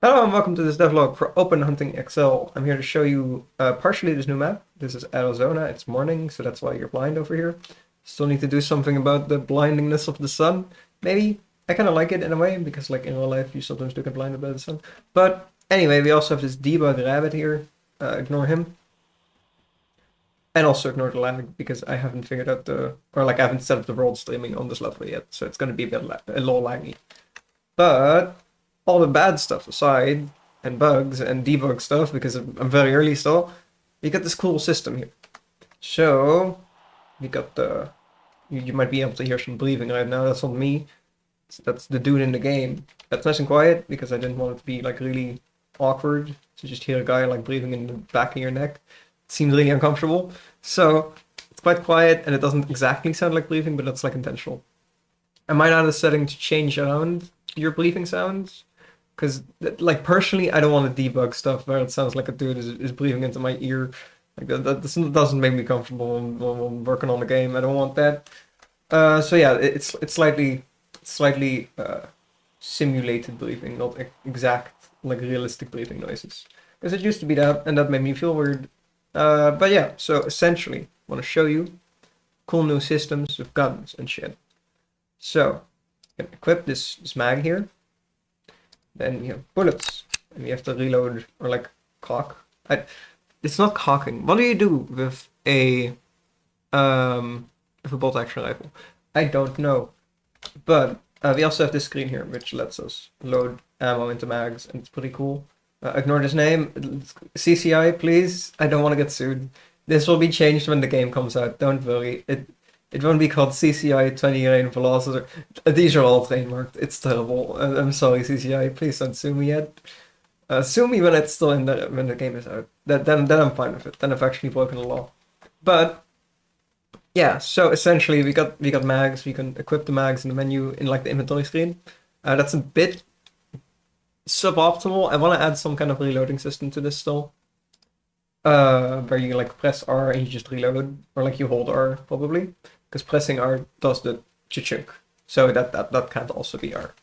Hello and welcome to this devlog for Open Hunting XL. I'm here to show you partially this new map. This is Arizona. It's morning, so that's why you're blind over here. Still need to do something about the blindingness of the sun. Maybe. I kind of like it in a way, because like in real life you sometimes do get blinded by the sun. But anyway, we also have this debug rabbit here. Ignore him. And also ignore the lag, because I haven't figured out I haven't set up the world streaming on this level yet, so it's going to be a little laggy. But all the bad stuff aside, and bugs and debug stuff, because I'm very early still, we got this cool system here. So we got you might be able to hear some breathing right now. That's not me. That's the dude in the game. That's nice and quiet because I didn't want it to be like really awkward to just hear a guy like breathing in the back of your neck. It seems really uncomfortable. So it's quite quiet and it doesn't exactly sound like breathing, but that's like intentional. I might add a setting to change around your breathing sounds. Because, like, personally, I don't want to debug stuff where it sounds like a dude is breathing into my ear. Like, that doesn't make me comfortable when I'm working on the game. I don't want that. So yeah, it's slightly simulated breathing, not exact, like, realistic breathing noises. Because it used to be that, and that made me feel weird. But yeah, so essentially, I want to show you cool new systems with guns and shit. So, I'm gonna equip this mag here. Then we have bullets, and we have to reload or like cock. It's not cocking. What do you do with a bolt action rifle? I don't know, but we also have this screen here, which lets us load ammo into mags, and it's pretty cool. Ignore this name, CCI, please. I don't want to get sued. This will be changed when the game comes out. Don't worry. It won't be called CCI 20 Rain Velocity. These are all trademarked. It's terrible. I'm sorry, CCI. Please don't sue me yet. Sue me when it's still in when the game is out. Then I'm fine with it. Then I've actually broken the law. But yeah, so essentially we got mags. We can equip the mags in the menu in like the inventory screen. That's a bit suboptimal. I want to add some kind of reloading system to this still. Where you like press R and you just reload, or like you hold R probably. Because pressing R does the chunk. So that can't also be R.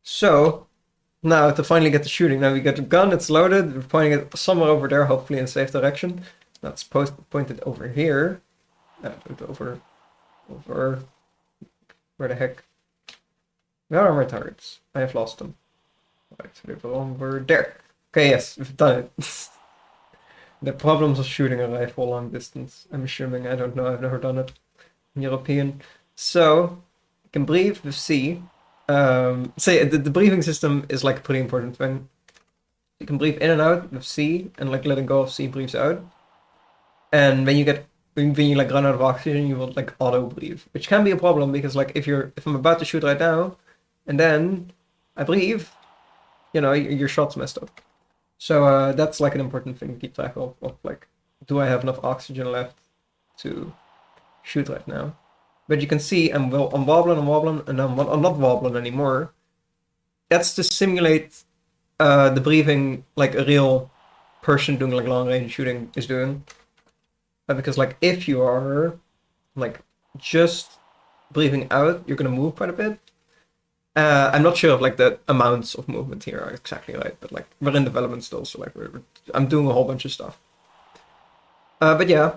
So now to finally get the shooting, now we get the gun, it's loaded, we're pointing it somewhere over there, hopefully in a safe direction. That's pointed over here. Over where the heck? Where are my targets? I have lost them. Right, so they're over there. Okay, yes, we've done it. The problems of shooting a rifle long distance. I'm assuming, I don't know, I've never done it. European. So you can breathe with C. Say the breathing system is like a pretty important thing. You can breathe in and out with C, and like letting go of C breathes out. And when you like run out of oxygen, you will like auto breathe, which can be a problem because like if I'm about to shoot right now, and then I breathe, your shot's messed up. So that's like an important thing to keep track of like, do I have enough oxygen left to shoot right now? But you can see I'm wobbling, and I'm not wobbling anymore. That's to simulate the breathing like a real person doing like long range shooting is doing. Because like if you are like just breathing out, you're gonna move quite a bit. I'm not sure if like the amounts of movement here are exactly right, but like we're in development still, so like I'm doing a whole bunch of stuff. But yeah.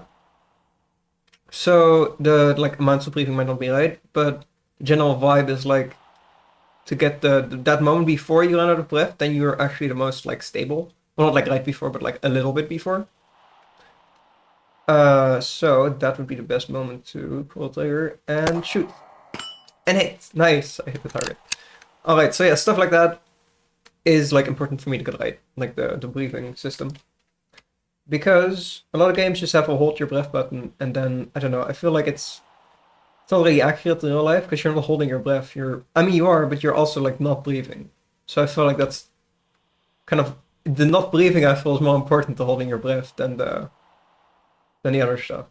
So the like amounts of breathing might not be right, but general vibe is like to get that moment before you run out of breath, then you're actually the most like stable. Well, not like right before, but like a little bit before. So that would be the best moment to pull the trigger and shoot. And hit. Nice, I hit the target. Alright, so yeah, stuff like that is like important for me to get right, like the breathing system. Because a lot of games just have a hold your breath button, and then, I don't know, I feel like it's not really accurate in real life, because you're not holding your breath, I mean you are, but you're also like not breathing. So I feel like that's kind of, the not breathing I feel is more important to holding your breath than the other stuff.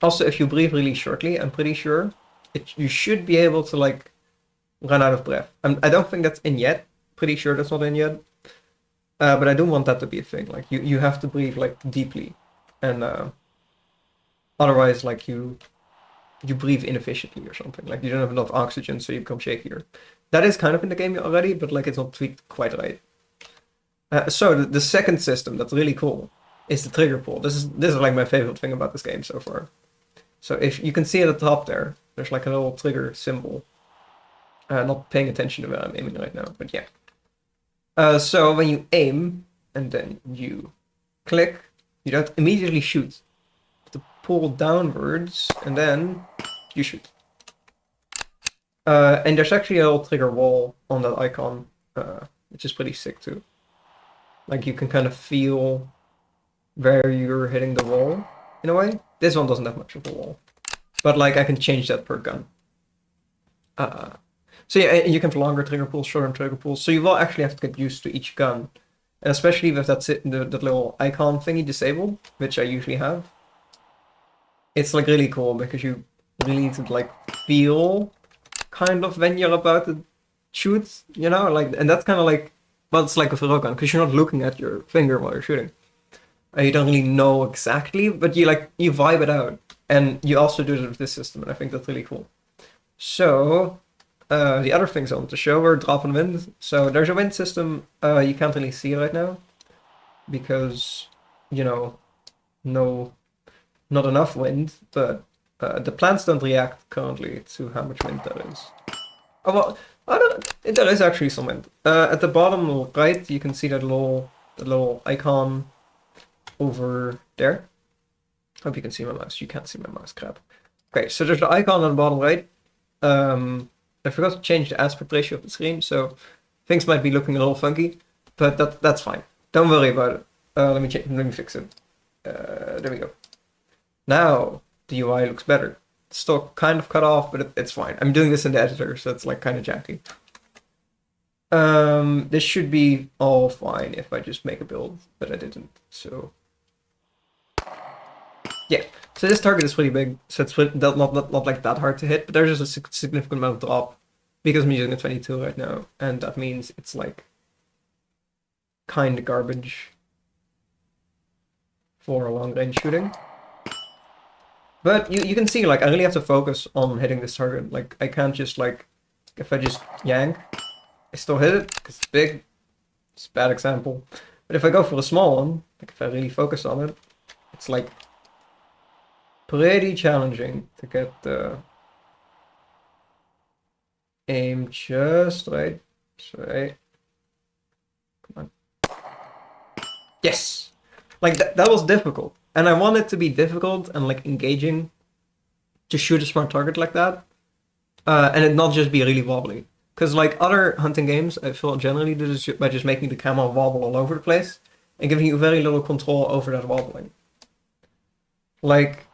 Also, if you breathe really shortly, I'm pretty sure you should be able to like run out of breath. I don't think that's in yet. Pretty sure that's not in yet. But I do want that to be a thing. Like you have to breathe like deeply, and otherwise like you breathe inefficiently or something. Like you don't have enough oxygen, so you become shakier. That is kind of in the game already, but like it's not tweaked quite right. So the second system that's really cool is the trigger pull. This is like my favorite thing about this game so far. So if you can see at the top there, there's like a little trigger symbol. Not paying attention to where I'm aiming right now, but yeah. So when you aim and then you click, you don't immediately shoot. You have to pull downwards and then you shoot. And there's actually a little trigger wall on that icon, which is pretty sick too. Like you can kind of feel where you're hitting the wall in a way. This one doesn't have much of a wall, but like I can change that per gun. So yeah, you can have longer trigger pulls, shorter trigger pulls. So you will actually have to get used to each gun, and especially with that little icon thingy disabled, which I usually have. It's like really cool because you really need to like feel kind of when you're about to shoot, you know, like, and that's kind of like, well, it's like with a raw gun because you're not looking at your finger while you're shooting. You don't really know exactly, but you vibe it out, and you also do it with this system, and I think that's really cool. So the other things I want to show are drop and wind. So there's a wind system. You can't really see right now because you know, not enough wind, but the plants don't react currently to how much wind there is. Oh well, I don't. There is actually some wind. At the bottom right, you can see that little icon over there. Hope you can see my mouse. You can't see my mouse. Crap. Okay, so there's the icon on the bottom right. I forgot to change the aspect ratio of the screen, so things might be looking a little funky, but that's fine. Don't worry about it. Let me fix it. There we go. Now the UI looks better. It's still kind of cut off, but it's fine. I'm doing this in the editor, so it's like kind of janky. This should be all fine if I just make a build, but I didn't. So yeah. So this target is pretty big, so it's not like that hard to hit, but there's just a significant amount of drop because I'm using a 22 right now, and that means it's like kind of garbage for long range shooting. But you can see, like, I really have to focus on hitting this target. Like, I can't just, like, if I just yank, I still hit it, because it's big. It's a bad example. But if I go for a small one, like, if I really focus on it, it's, like, pretty challenging to get the aim just right. Right. Come on. Yes! Like, that was difficult. And I want it to be difficult and like engaging to shoot a smart target like that, and it not just be really wobbly. Because like other hunting games, I feel generally do this by just making the camera wobble all over the place and giving you very little control over that wobbling. Like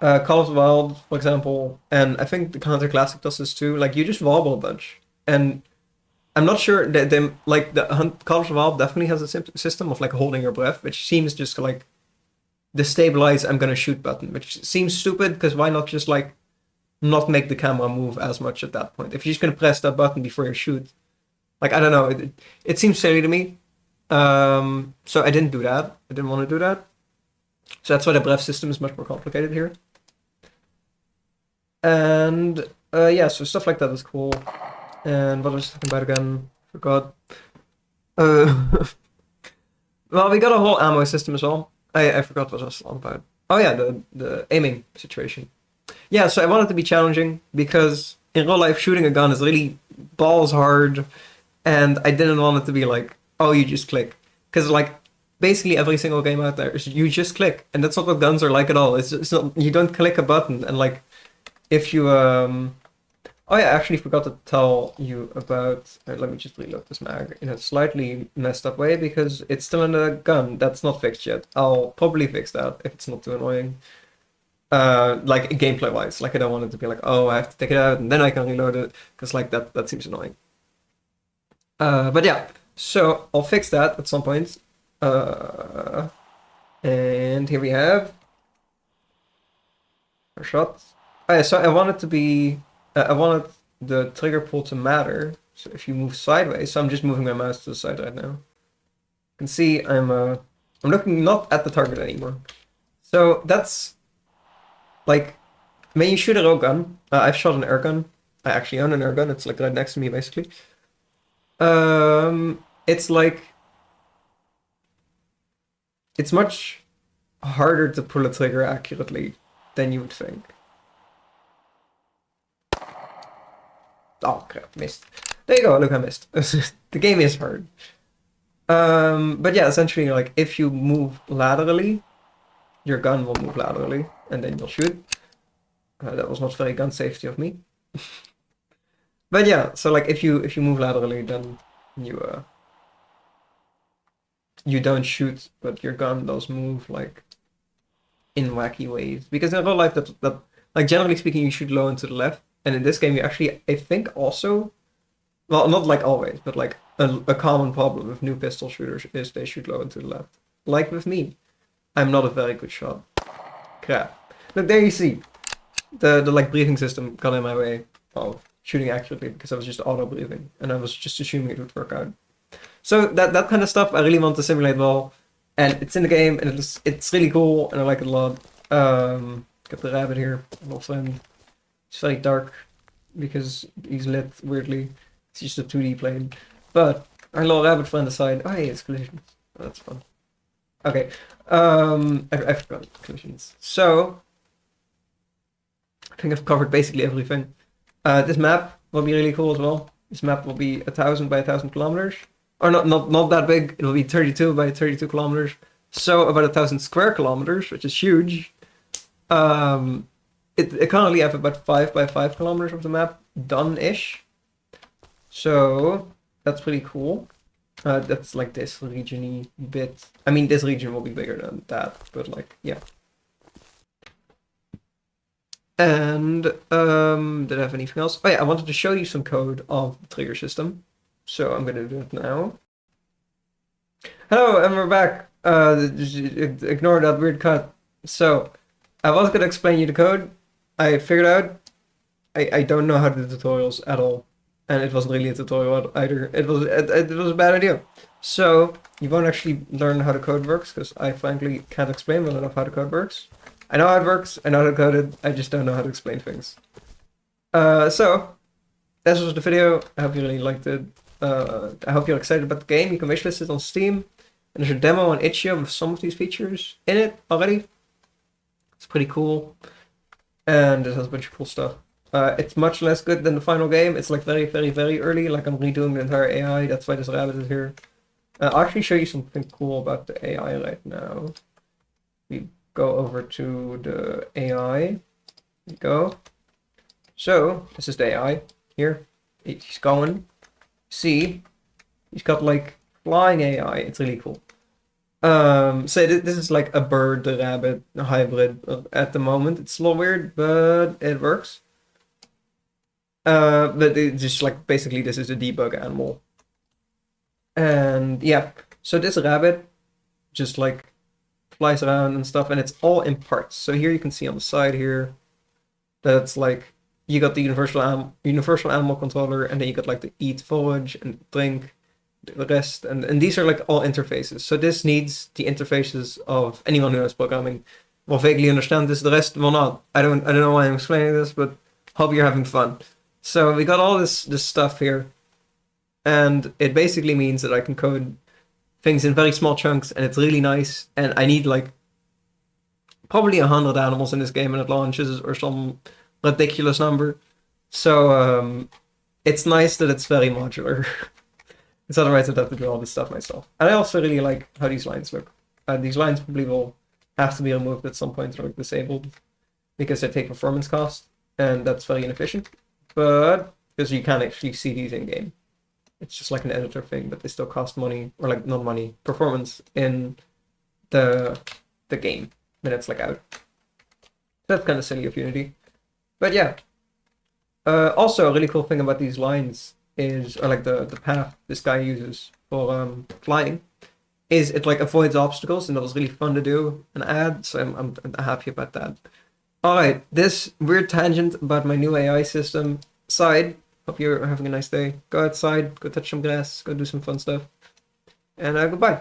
Call of the Wild, for example, and I think the Counter Classic does this too. Like you just wobble a bunch, and I'm not sure that Call of the Wild definitely has a system of like holding your breath, which seems just like the stabilize I'm gonna shoot button, which seems stupid because why not just like not make the camera move as much at that point? If you're just gonna press that button before you shoot, like I don't know, it seems silly to me. So I didn't do that. I didn't want to do that. So that's why the breath system is much more complicated here. And yeah, so stuff like that is cool. And what was I talking about again? Forgot. Well, we got a whole ammo system as well. I forgot what I was on about. Oh yeah, the aiming situation. Yeah, so I want it to be challenging because in real life shooting a gun is really balls hard, and I didn't want it to be like, oh, you just click. Because like basically every single game out there is you just click, and that's not what guns are like at all. It's not, you don't click a button, and like if you oh yeah, I actually forgot to tell you about. Let me just reload this mag in a slightly messed up way because it's still in the gun. That's not fixed yet. I'll probably fix that if it's not too annoying. Like gameplay wise, like I don't want it to be like, oh, I have to take it out and then I can reload it because like that seems annoying. But yeah, so I'll fix that at some point. And here we have our shot. Oh, yeah, so I want it to be. I wanted the trigger pull to matter. So if you move sideways, so I'm just moving my mouse to the side right now. You can see I'm looking not at the target anymore. So that's like when you shoot a rail gun. I've shot an air gun. I actually own an air gun. It's like right next to me basically. It's like it's much harder to pull a trigger accurately than you would think. Oh crap, missed. There you go, look, I missed. The game is hard. But yeah, essentially, like, if you move laterally, your gun will move laterally, and then you'll shoot. That was not very gun safety of me. But yeah, so like if you move laterally, then you don't shoot, but your gun does move like in wacky ways. Because in real life, that like generally speaking, you shoot low and to the left, and in this game, you actually I think also, well, not like always, but like a common problem with new pistol shooters is they shoot low and to the left. Like with me, I'm not a very good shot. Crap. Look, there you see. The like breathing system got in my way of shooting accurately because I was just auto breathing and I was just assuming it would work out. So that kind of stuff I really want to simulate well, and it's in the game and it's really cool and I like it a lot. Got the rabbit here, a little friend. It's very dark because he's lit weirdly. It's just a 2D plane, but our little rabbit friend aside. Oh hey, it's collisions. Oh, that's fun. Okay, I forgot collisions. So I think I've covered basically everything. This map will be really cool as well. This map will be 1,000 by 1,000 kilometers. Or not that big. It will be 32 by 32 kilometers. So about 1,000 square kilometers, which is huge. It currently have about 5 by 5 kilometers of the map done-ish. So that's pretty cool. That's like this region-y bit. I mean, this region will be bigger than that, but like, yeah. And did I have anything else? Oh yeah, I wanted to show you some code of the trigger system. So I'm gonna do it now. Hello, and we're back. Ignore that weird cut. So I was gonna explain you the code. I figured out I don't know how to do tutorials at all. And it wasn't really a tutorial either. It was a bad idea. So you won't actually learn how the code works because I frankly can't explain well enough how the code works. I know how it works, I know how to code it, I just don't know how to explain things. So, this was the video. I hope you really liked it. I hope you're excited about the game. You can wishlist it on Steam. And there's a demo on itch.io with some of these features in it already. It's pretty cool. And it has a bunch of cool stuff. It's much less good than the final game. It's like very, very, very early. Like I'm redoing the entire AI. That's why this rabbit is here. I'll actually show you something cool about the AI right now. We go over to the AI. There you go. So this is the AI here. He's going. See, he's got like flying AI. It's really cool. So this is like a bird, a rabbit, a hybrid at the moment. It's a little weird, but it works. But it's just like basically this is a debug animal. And yeah, so this rabbit just like flies around and stuff, and it's all in parts. So here you can see on the side here that it's like you got the universal animal controller, and then you got like the eat, forage, and drink, the rest, and these are like all interfaces. So this needs the interfaces of anyone who knows programming will vaguely understand this. The rest will not. I don't know why I'm explaining this, but hope you're having fun. So we got all this stuff here, and it basically means that I can code things in very small chunks, and it's really nice. And I need like probably 100 animals in this game, and it launches or some ridiculous number. So it's nice that it's very modular. Because otherwise I'd have to do all this stuff myself. And I also really like how these lines look. These lines probably will have to be removed at some point or like disabled because they take performance cost, and that's very inefficient. But because you can't actually see these in game. It's just like an editor thing, but they still cost money, or like not money, performance in the game when it's like out. That's kind of silly of Unity. But yeah. Also a really cool thing about these lines is, or like the path this guy uses for flying, is it like avoids obstacles, and that was really fun to do and add, so I'm happy about that. Alright, this weird tangent about my new AI system aside, hope you're having a nice day. Go outside, go touch some grass, go do some fun stuff, and goodbye.